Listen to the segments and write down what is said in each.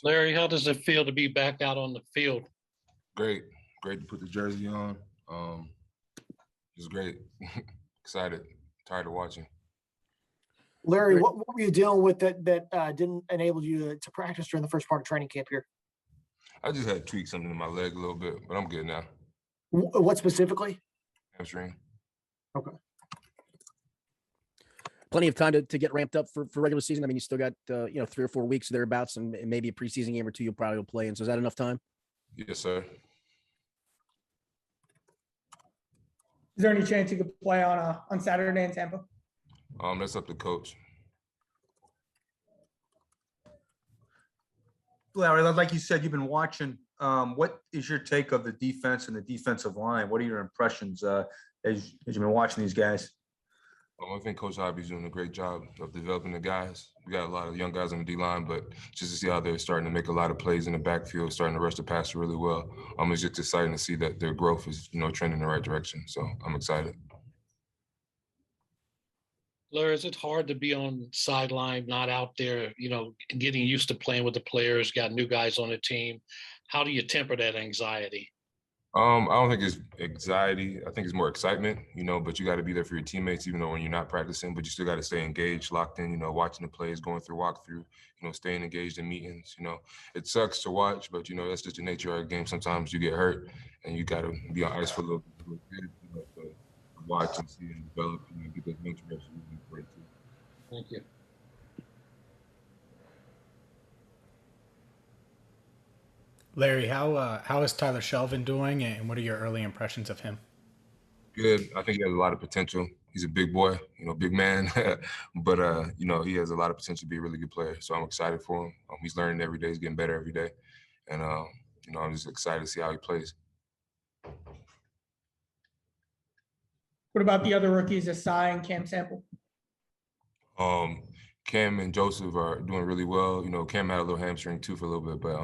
Larry, how does it feel to be back out on the field? Great. Great to put the jersey on. It's great. Excited. Tired of watching. Larry, what were you dealing with that didn't enable you to practice during the first part of training camp here? I just had to tweak something in my leg a little bit, but I'm good now. What specifically? Hamstring. Okay. Plenty of time to get ramped up for regular season. I mean, you still got 3 or 4 weeks thereabouts, and maybe a preseason game or two you'll probably play in. So is that enough time? Yes, sir. Is there any chance you could play on Saturday in Tampa? That's up to coach. Larry, like you said, you've been watching. What is your take of the defense and the defensive line? What are your impressions as you've been watching these guys? I think Coach Hobby's doing a great job of developing the guys. We got a lot of young guys on the D-line, but just to see how they're starting to make a lot of plays in the backfield, starting to rush the passer really well. It's just exciting to see that their growth is, trending in the right direction. So I'm excited. Larry, is it hard to be on sideline, not out there, getting used to playing with the players, got new guys on the team? How do you temper that anxiety? I don't think it's anxiety. I think it's more excitement, but you got to be there for your teammates, even though when you're not practicing, but you still got to stay engaged, locked in, watching the plays, going through walkthrough, staying engaged in meetings. It sucks to watch, but, that's just the nature of our game. Sometimes you get hurt and you got to be on ice for a little bit, to watch and see and develop and get those mental reps. Thank you. Larry, how is Tyler Shelvin doing, and what are your early impressions of him? Good. I think he has a lot of potential. He's a big boy, big man, but he has a lot of potential to be a really good player. So I'm excited for him. He's learning every day. He's getting better every day, and I'm just excited to see how he plays. What about the other rookies, Asai and Cam Sample? Cam and Joseph are doing really well. Cam had a little hamstring too for a little bit, but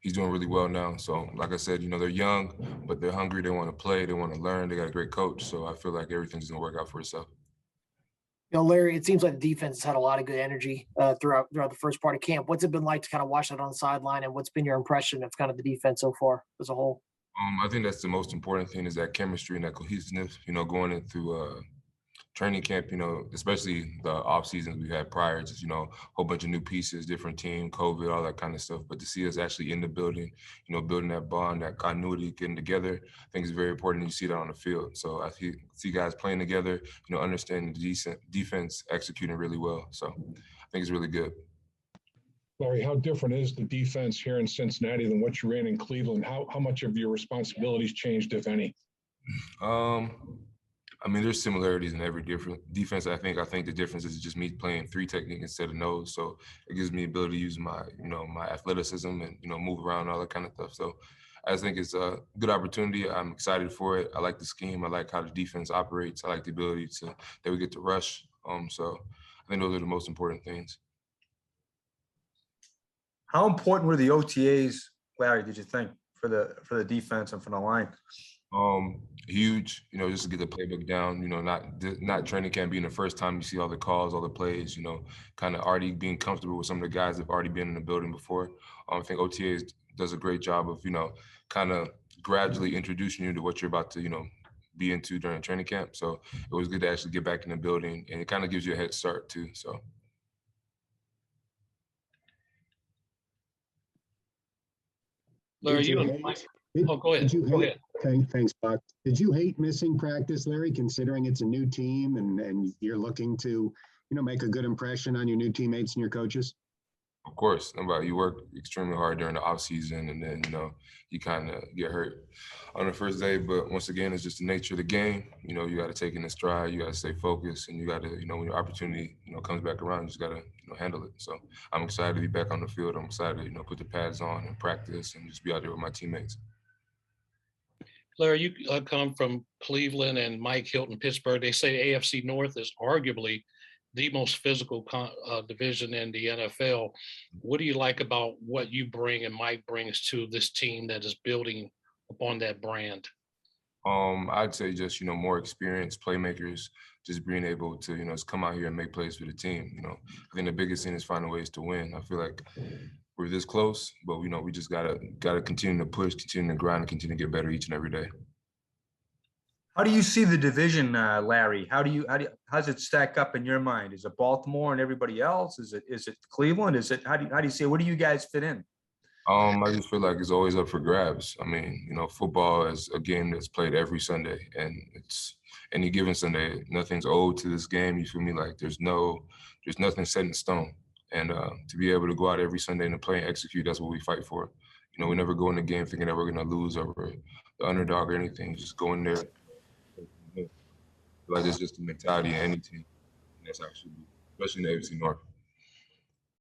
he's doing really well now. So like I said, they're young, but they're hungry. They want to play. They want to learn. They got a great coach. So I feel like everything's going to work out for itself. Larry, it seems like the defense has had a lot of good energy throughout the first part of camp. What's it been like to kind of watch that on the sideline, and what's been your impression of kind of the defense so far as a whole? I think that's the most important thing is that chemistry and that cohesiveness, going into training camp, especially the off seasons we had prior, just, a whole bunch of new pieces, different team, COVID, all that kind of stuff. But to see us actually in the building, building that bond, that continuity, getting together, I think is very important. You see that on the field. So I see guys playing together, understanding the defense, executing really well. So I think it's really good. Larry, how different is the defense here in Cincinnati than what you ran in Cleveland? How much of your responsibilities changed, if any? There's similarities in every different defense. I think the difference is just me playing 3 technique instead of nose. So it gives me the ability to use my, my athleticism and, move around, all that kind of stuff. So I just think it's a good opportunity. I'm excited for it. I like the scheme. I like how the defense operates. I like the ability that we get to rush. So I think those are the most important things. How important were the OTAs, Larry, did you think, for the defense and for the line? Huge, just to get the playbook down, not training camp being the first time you see all the calls, all the plays, kind of already being comfortable with some of the guys that have already been in the building before. I think OTAs does a great job of, kind of gradually introducing you to what you're about to, be into during training camp. So it was good to actually get back in the building, and it kind of gives you a head start too, so. Larry, go ahead. Go ahead. Thanks, Buck. Did you hate missing practice, Larry, considering it's a new team and you're looking to, make a good impression on your new teammates and your coaches? Of course. You work extremely hard during the off season, and then, you kind of get hurt on the first day. But once again, it's just the nature of the game. You got to take it in stride. You got to stay focused, and you got to, when your opportunity, comes back around, you just got to, handle it. So I'm excited to be back on the field. I'm excited to, put the pads on and practice and just be out there with my teammates. Larry, you come from Cleveland and Mike Hilton, Pittsburgh. They say AFC North is arguably the most physical division in the NFL. What do you like about what you bring and Mike brings to this team that is building upon that brand? I'd say just, more experienced playmakers, just being able to, just come out here and make plays for the team. I think the biggest thing is finding ways to win. I feel like we're this close, but we just gotta continue to push, continue to grind, and continue to get better each and every day. How do you see the division, Larry? How's it stack up in your mind? Is it Baltimore and everybody else? Is it Cleveland? How do you see it? Where do you guys fit in? I just feel like it's always up for grabs. I mean, football is a game that's played every Sunday, and it's any given Sunday. Nothing's owed to this game. You feel me? Like there's nothing set in stone. And to be able to go out every Sunday and play and execute, that's what we fight for. We never go in the game thinking that we're going to lose over the underdog or anything. Just go in there. Like it's just the mentality of any team. And that's actually, especially in the AFC North.